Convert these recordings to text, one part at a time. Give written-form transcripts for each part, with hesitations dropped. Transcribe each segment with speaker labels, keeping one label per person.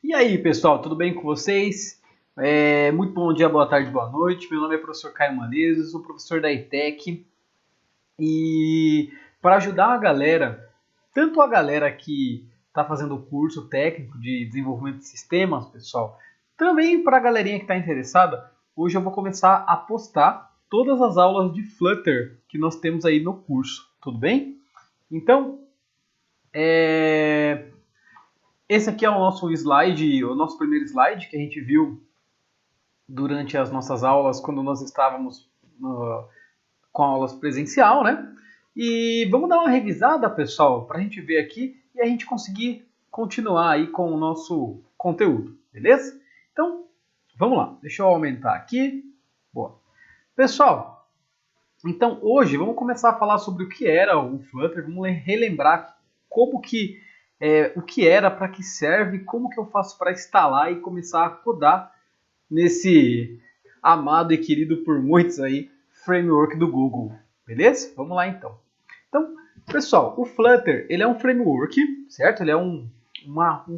Speaker 1: E aí, pessoal, tudo bem com vocês? Muito bom dia, boa tarde, boa noite. Meu nome é professor Caio Menezes, sou professor da ETEC. E para ajudar a galera, tanto a galera que está fazendo o curso técnico de desenvolvimento de sistemas, pessoal, também para a galerinha que está interessada, hoje eu vou começar a postar todas as aulas de Flutter que nós temos aí no curso, tudo bem? Então, é, esse aqui é o nosso slide, o nosso primeiro slide que a gente viu durante as nossas aulas quando nós estávamos com aulas presencial, né? E vamos dar uma revisada, pessoal, para a gente ver aqui e a gente conseguir continuar aí com o nosso conteúdo, beleza? Então, vamos lá. Deixa eu aumentar aqui. Boa. Pessoal, então hoje vamos começar a falar sobre o que era o Flutter, vamos relembrar como que o que era, para que serve, como que eu faço para instalar e começar a codar nesse amado e querido por muitos aí framework do Google, beleza? Vamos lá então. Então, pessoal, o Flutter ele é um framework, certo? Ele é um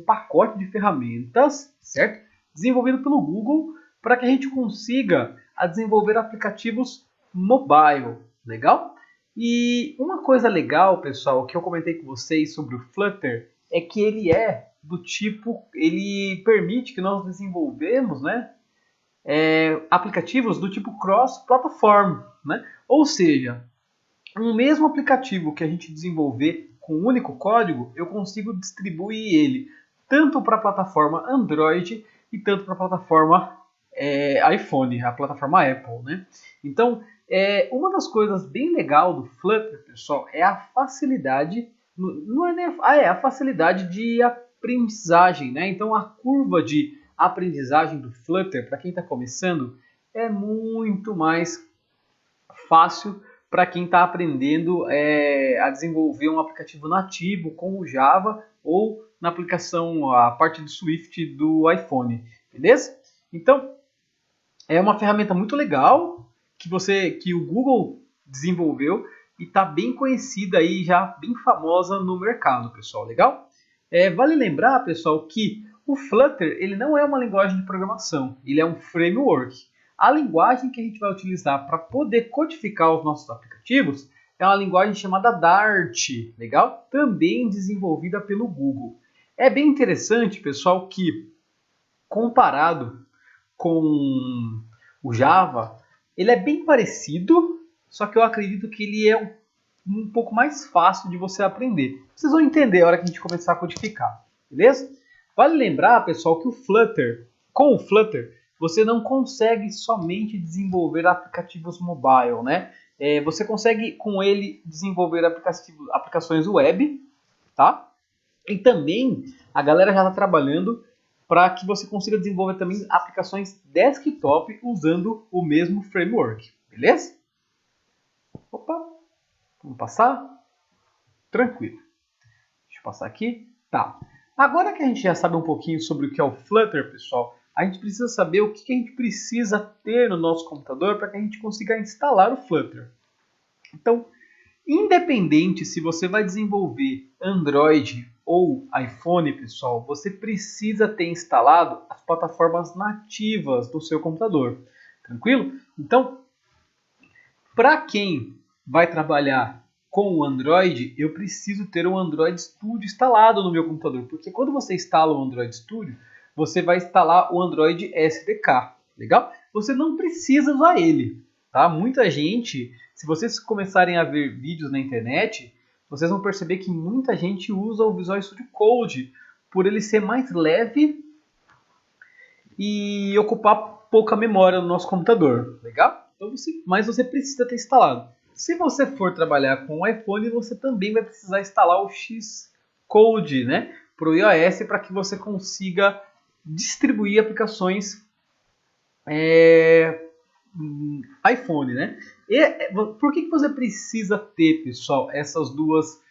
Speaker 1: pacote de ferramentas, certo? Desenvolvido pelo Google para que a gente consiga desenvolver aplicativos mobile, legal? E uma coisa legal, pessoal, que eu comentei com vocês sobre o Flutter é que ele é do tipo, ele permite que nós desenvolvemos, né, aplicativos do tipo cross-platform, né? Ou seja, um mesmo aplicativo que a gente desenvolver com um único código, eu consigo distribuir ele tanto para a plataforma Android e tanto para a plataforma iPhone, a plataforma Apple, né? Então, uma das coisas bem legal do Flutter, pessoal, é a facilidade, não é, nem, a facilidade de aprendizagem, né? Então, a curva de aprendizagem do Flutter, para quem está começando, é muito mais fácil para quem está aprendendo a desenvolver um aplicativo nativo com o Java ou na aplicação, a parte do Swift do iPhone, beleza? Então, é uma ferramenta muito legal que o Google desenvolveu e está bem conhecida aí, já bem famosa no mercado, pessoal, legal? Vale lembrar, pessoal, que o Flutter ele não é uma linguagem de programação, ele é um framework. A linguagem que a gente vai utilizar para poder codificar os nossos aplicativos é uma linguagem chamada Dart, legal? Também desenvolvida pelo Google. É bem interessante, pessoal, que comparado com o Java, ele é bem parecido, só que eu acredito que ele é um pouco mais fácil de você aprender. Vocês vão entender a hora que a gente começar a codificar, beleza? Vale lembrar, pessoal, que com o Flutter, você não consegue somente desenvolver aplicativos mobile, né? Você consegue com ele desenvolver aplicações web, tá? E também a galera já está trabalhando para que você consiga desenvolver também aplicações desktop usando o mesmo framework, beleza? Opa, vamos passar? Tranquilo. Deixa eu passar aqui. Tá. Agora que a gente já sabe um pouquinho sobre o que é o Flutter, pessoal, a gente precisa saber o que a gente precisa ter no nosso computador para que a gente consiga instalar o Flutter. Então, independente se você vai desenvolver Android ou iPhone, pessoal, você precisa ter instalado as plataformas nativas do seu computador. Tranquilo? Então, para quem vai trabalhar com o Android, eu preciso ter o Android Studio instalado no meu computador, porque quando você instala o Android Studio, você vai instalar o Android SDK, legal? Você não precisa usar ele, tá? Muita gente, se vocês começarem a ver vídeos na internet, vocês vão perceber que muita gente usa o Visual Studio Code por ele ser mais leve e ocupar pouca memória no nosso computador, legal? Então mas você precisa ter instalado. Se você for trabalhar com o iPhone, você também vai precisar instalar o Xcode, né, para o iOS, para que você consiga distribuir aplicações iPhone, né? Por que você precisa ter, pessoal, essas duas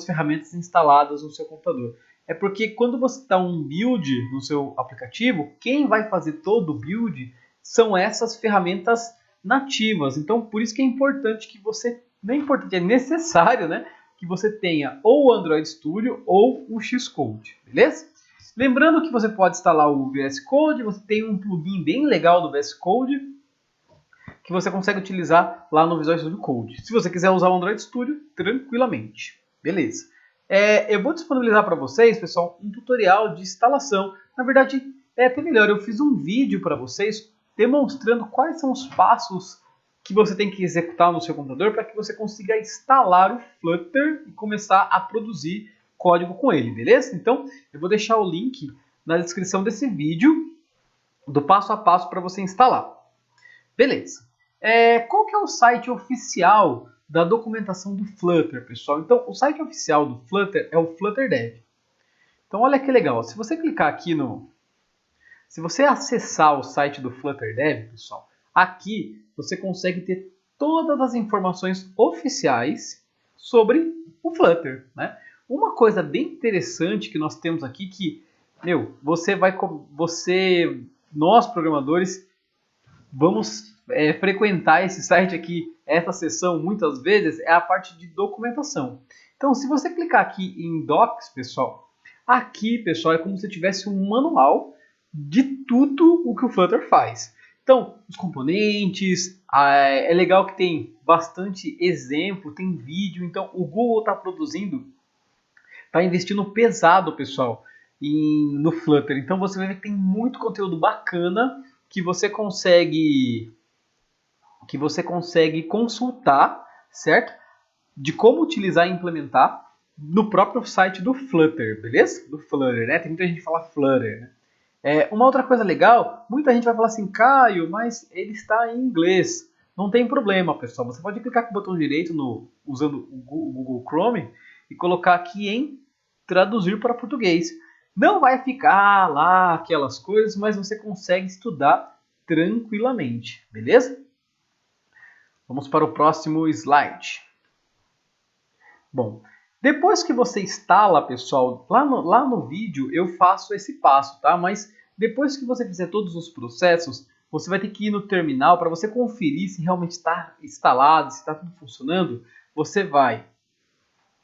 Speaker 1: ferramentas instaladas no seu computador? É porque quando você dá um build no seu aplicativo, quem vai fazer todo o build são essas ferramentas nativas. Então, por isso que é importante que você, não é importante, é necessário, né? que você tenha ou o Android Studio ou o Xcode, beleza? Lembrando que você pode instalar o VS Code, você tem um plugin bem legal do VS Code que você consegue utilizar lá no Visual Studio Code. Se você quiser usar o Android Studio, tranquilamente. Beleza. Eu vou disponibilizar para vocês, pessoal, um tutorial de instalação. Na verdade, é até melhor, eu fiz um vídeo para vocês demonstrando quais são os passos que você tem que executar no seu computador para que você consiga instalar o Flutter e começar a produzir código com ele, beleza? Então, eu vou deixar o link na descrição desse vídeo do passo a passo para você instalar. Beleza. Qual que é o site oficial da documentação do Flutter, pessoal? Então, o site oficial do Flutter é o Flutter Dev. Então, olha que legal. Se você clicar aqui Se você acessar o site do Flutter Dev, pessoal, aqui você consegue ter todas as informações oficiais sobre o Flutter, né? Uma coisa bem interessante que nós temos aqui que, nós programadores, vamos frequentar esse site aqui, essa seção muitas vezes, é a parte de documentação. Então, se você clicar aqui em Docs, pessoal, aqui, pessoal, é como se tivesse um manual de tudo o que o Flutter faz. Então, os componentes, é legal que tem bastante exemplo, tem vídeo, então o Google está investindo pesado, pessoal, no Flutter. Então você vai ver que tem muito conteúdo bacana que você consegue consultar, certo? De como utilizar e implementar no próprio site do Flutter, beleza? Do Flutter, né? Tem muita gente que fala Flutter, né? Uma outra coisa legal, muita gente vai falar assim, Caio, mas ele está em inglês. Não tem problema, pessoal. Você pode clicar com o botão direito usando o Google Chrome e colocar aqui em traduzir para português. Não vai ficar lá aquelas coisas, mas você consegue estudar tranquilamente, beleza? Vamos para o próximo slide. Bom, depois que você instala, pessoal, lá no vídeo eu faço esse passo, tá? Mas depois que você fizer todos os processos, você vai ter que ir no terminal para você conferir se realmente está instalado, se está tudo funcionando. Você vai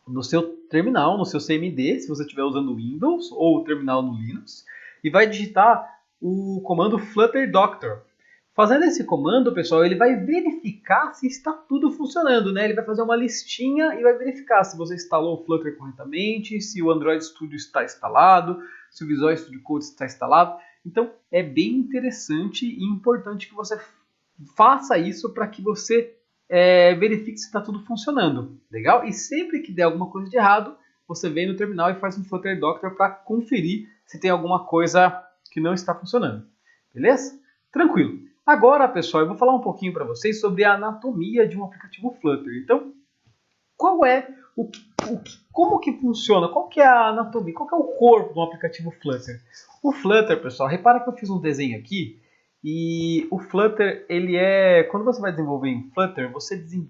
Speaker 1: no seu terminal, no seu CMD, se você estiver usando Windows ou o terminal no Linux, e vai digitar o comando Flutter Doctor. Fazendo esse comando, pessoal, ele vai verificar se está tudo funcionando, né? Ele vai fazer uma listinha e vai verificar se você instalou o Flutter corretamente, se o Android Studio está instalado, se o Visual Studio Code está instalado. Então, é bem interessante e importante que você faça isso para que você verifique se está tudo funcionando. Legal? E sempre que der alguma coisa de errado, você vem no terminal e faz um Flutter Doctor para conferir se tem alguma coisa que não está funcionando. Beleza? Tranquilo. Agora, pessoal, eu vou falar um pouquinho para vocês sobre a anatomia de um aplicativo Flutter. Então, como que funciona? Qual que é a anatomia? Qual que é o corpo do aplicativo Flutter? O Flutter, pessoal, repara que eu fiz um desenho aqui e o Flutter, quando você vai desenvolver em Flutter,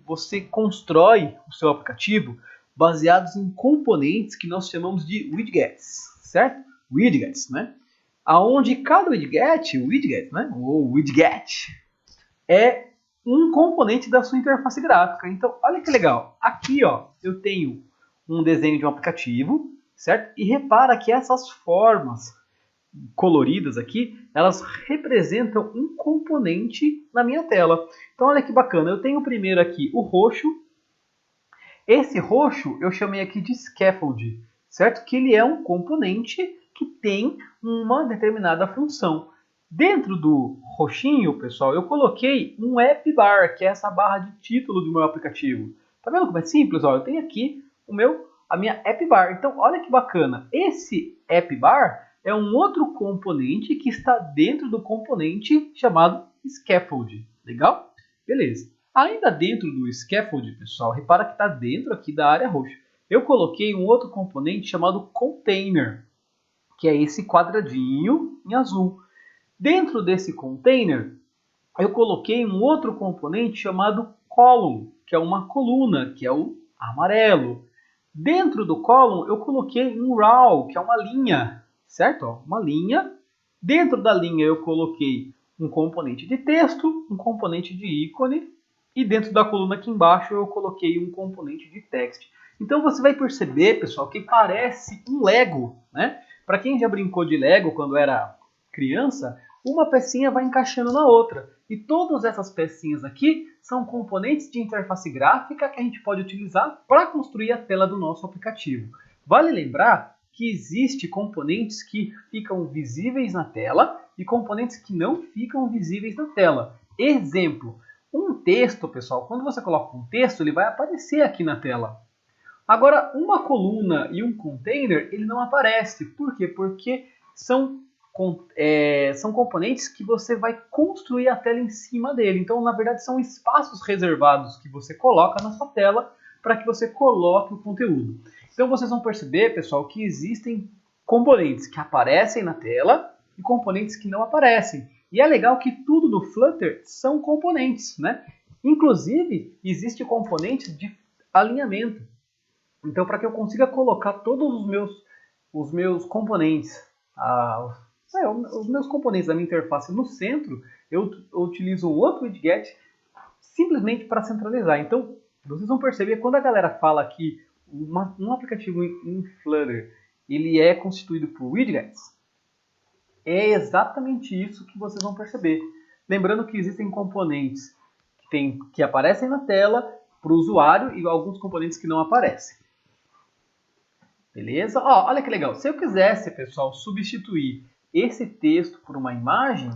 Speaker 1: você constrói o seu aplicativo baseados em componentes que nós chamamos de widgets, certo? Widgets, né? Aonde cada widget, né? Ou widget, é um componente da sua interface gráfica. Então, olha que legal. Aqui, ó, eu tenho um desenho de um aplicativo, certo? E repara que essas formas coloridas aqui, elas representam um componente na minha tela. Então, olha que bacana. Eu tenho primeiro aqui o roxo. Esse roxo eu chamei aqui de scaffold, certo? Que ele é um componente que tem uma determinada função. Dentro do roxinho, pessoal, eu coloquei um app bar, que é essa barra de título do meu aplicativo. Tá vendo como é simples? Ó, eu tenho aqui a minha app bar. Então, olha que bacana. Esse app bar é um outro componente que está dentro do componente chamado scaffold. Legal? Beleza. Ainda dentro do scaffold, pessoal, repara que está dentro aqui da área roxa. Eu coloquei um outro componente chamado container, que é esse quadradinho em azul. Dentro desse container, eu coloquei um outro componente chamado column, que é uma coluna, que é o amarelo. Dentro do column, eu coloquei um raw, que é uma linha, certo? Uma linha. Dentro da linha, eu coloquei um componente de texto, um componente de ícone, e dentro da coluna aqui embaixo, eu coloquei um componente de text. Então você vai perceber, pessoal, que parece um Lego, né? Para quem já brincou de Lego quando era criança, uma pecinha vai encaixando na outra. E todas essas pecinhas aqui são componentes de interface gráfica que a gente pode utilizar para construir a tela do nosso aplicativo. Vale lembrar que existem componentes que ficam visíveis na tela e componentes que não ficam visíveis na tela. Exemplo, um texto, pessoal, quando você coloca um texto, ele vai aparecer aqui na tela. Agora, uma coluna e um container, ele não aparece. Por quê? Porque são componentes que você vai construir a tela em cima dele. Então, na verdade, são espaços reservados que você coloca na sua tela para que você coloque o conteúdo. Então, vocês vão perceber, pessoal, que existem componentes que aparecem na tela e componentes que não aparecem. E é legal que tudo no Flutter são componentes, né? Inclusive, existe componente de alinhamento. Então, para que eu consiga colocar todos os meus componentes, os meus componentes da minha interface no centro, eu utilizo um outro widget simplesmente para centralizar. Então, vocês vão perceber quando a galera fala que um aplicativo em Flutter ele é constituído por widgets, é exatamente isso que vocês vão perceber. Lembrando que existem componentes que aparecem na tela para o usuário e alguns componentes que não aparecem. Beleza? Ó, olha que legal. Se eu quisesse, pessoal, substituir esse texto por uma imagem,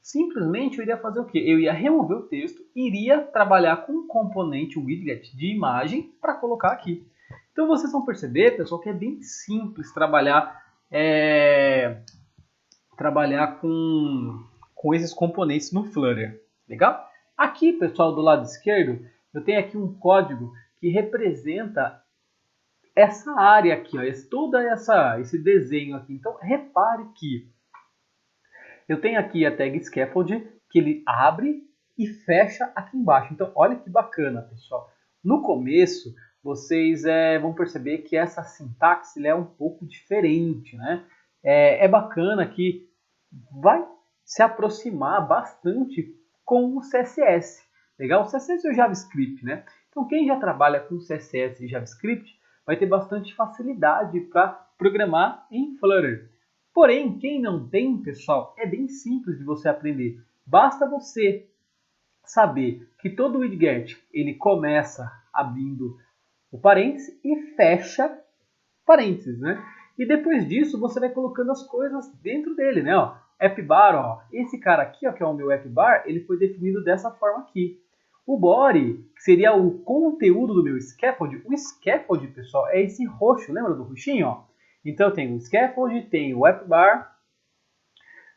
Speaker 1: simplesmente eu iria fazer o quê? Eu ia remover o texto, iria trabalhar com um componente, um widget de imagem, para colocar aqui. Então vocês vão perceber, pessoal, que é bem simples trabalhar com esses componentes no Flutter. Legal? Aqui, pessoal, do lado esquerdo, eu tenho aqui um código que representa essa área aqui, ó, esse desenho aqui. Então, repare que eu tenho aqui a tag scaffold, que ele abre e fecha aqui embaixo. Então, olha que bacana, pessoal. No começo, vocês vão perceber que essa sintaxe é um pouco diferente, né? É bacana que vai se aproximar bastante com o CSS. Legal? O CSS é o JavaScript, né? Então, quem já trabalha com CSS e JavaScript vai ter bastante facilidade para programar em Flutter. Porém, quem não tem, pessoal, é bem simples de você aprender. Basta você saber que todo widget ele começa abrindo o parênteses e fecha parênteses, né? E depois disso você vai colocando as coisas dentro dele, né? Ó, AppBar, ó, esse cara aqui, ó, que é o meu AppBar, ele foi definido dessa forma aqui. O body, que seria o conteúdo do meu scaffold, o scaffold, pessoal, é esse roxo, lembra do roxinho? Ó? Então eu tenho o scaffold, tenho o AppBar,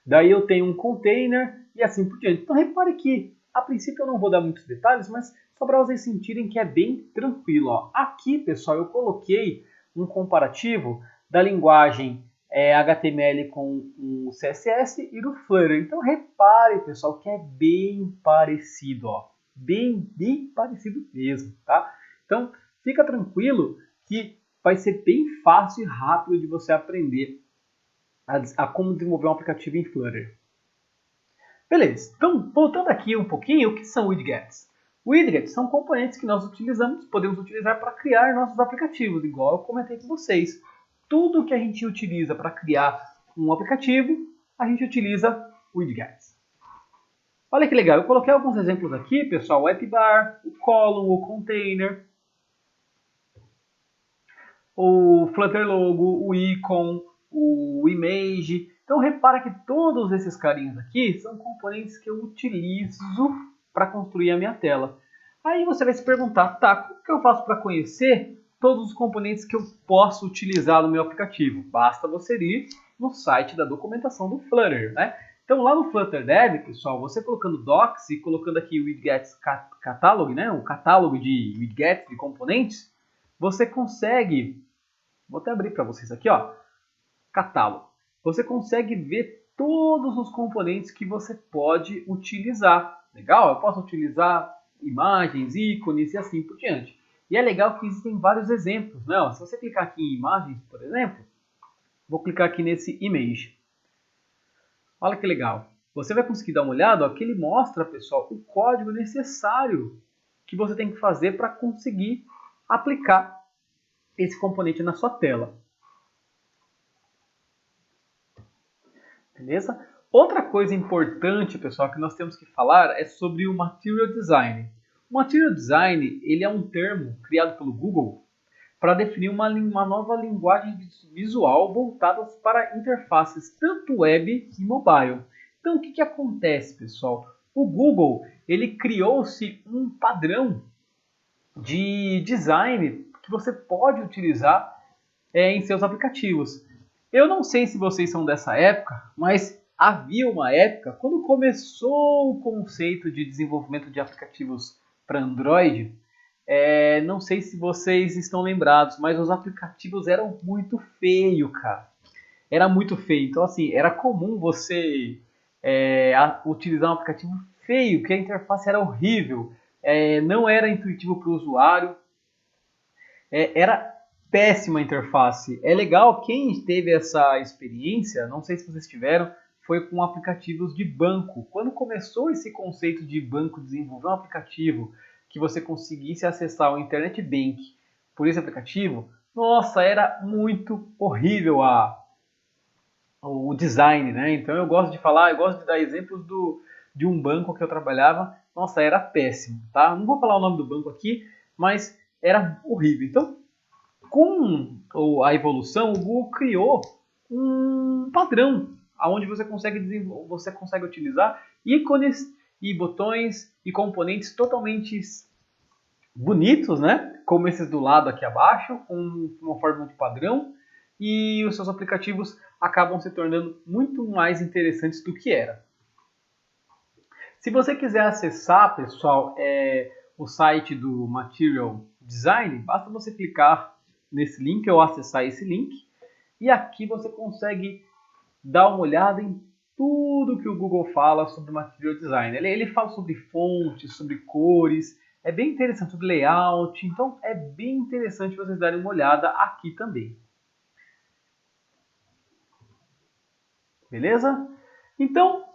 Speaker 1: daí eu tenho um container e assim por diante. Então repare que, a princípio eu não vou dar muitos detalhes, mas só para vocês sentirem que é bem tranquilo. Ó. Aqui, pessoal, eu coloquei um comparativo da linguagem HTML com o CSS e do Flutter. Então repare, pessoal, que é bem parecido, ó. Bem parecido mesmo, tá? Então fica tranquilo que vai ser bem fácil e rápido de você aprender a como desenvolver um aplicativo em Flutter. Beleza, então voltando aqui um pouquinho, o que são widgets? Widgets são componentes que nós podemos utilizar para criar nossos aplicativos, igual eu comentei com vocês. Tudo que a gente utiliza para criar um aplicativo, a gente utiliza widgets. Olha que legal, eu coloquei alguns exemplos aqui, pessoal, o AppBar, o Column, o Container, o Flutter Logo, o Icon, o Image. Então repara que todos esses carinhos aqui são componentes que eu utilizo para construir a minha tela. Aí você vai se perguntar, tá, como que eu faço para conhecer todos os componentes que eu posso utilizar no meu aplicativo? Basta você ir no site da documentação do Flutter, né? Então lá no Flutter Dev, pessoal, você colocando docs e colocando aqui o widgets catalog, né, o catálogo de widgets, de componentes, você consegue, vou até abrir para vocês aqui, ó, catálogo. Você consegue ver todos os componentes que você pode utilizar. Legal? Eu posso utilizar imagens, ícones e assim por diante. E é legal que existem vários exemplos, né? Se você clicar aqui em imagens, por exemplo, vou clicar aqui nesse image. Olha que legal. Você vai conseguir dar uma olhada, ó, que ele mostra, pessoal, o código necessário que você tem que fazer para conseguir aplicar esse componente na sua tela. Beleza? Outra coisa importante, pessoal, que nós temos que falar é sobre o Material Design. O Material Design ele é um termo criado pelo Google para definir uma nova linguagem visual voltada para interfaces tanto web e mobile. Então, o que acontece, pessoal? O Google ele criou-se um padrão de design que você pode utilizar em seus aplicativos. Eu não sei se vocês são dessa época, mas havia uma época, quando começou o conceito de desenvolvimento de aplicativos para Android, não sei se vocês estão lembrados, mas os aplicativos eram muito feios, cara. Era muito feio. Então, assim, era comum você utilizar um aplicativo feio, que a interface era horrível, não era intuitivo para o usuário, era péssima a interface. É legal, quem teve essa experiência, não sei se vocês tiveram, foi com aplicativos de banco. Quando começou esse conceito de banco, desenvolver um aplicativo que você conseguisse acessar o Internet Bank por esse aplicativo, nossa, era muito horrível o design, né? Então eu gosto de falar, eu gosto de dar exemplos de um banco que eu trabalhava, nossa, era péssimo, tá? Não vou falar o nome do banco aqui, mas era horrível. Então, com a evolução, o Google criou um padrão onde você consegue utilizar ícones e botões e componentes totalmente bonitos, né? Como esses do lado aqui abaixo, com uma forma de padrão, e os seus aplicativos acabam se tornando muito mais interessantes do que era. Se você quiser acessar, pessoal, o site do Material Design, basta você clicar nesse link ou acessar esse link, e aqui você consegue dar uma olhada em tudo que o Google fala sobre Material Design. Ele fala sobre fontes, sobre cores, é bem interessante, sobre layout, então é bem interessante vocês darem uma olhada aqui também. Beleza? Então,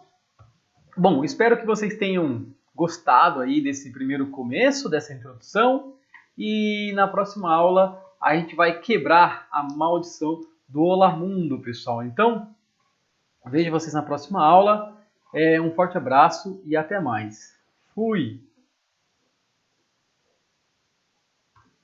Speaker 1: bom, espero que vocês tenham gostado aí desse primeiro começo, dessa introdução, e na próxima aula a gente vai quebrar a maldição do Olá Mundo, pessoal. Então, vejo vocês na próxima aula. Um forte abraço e até mais. Fui!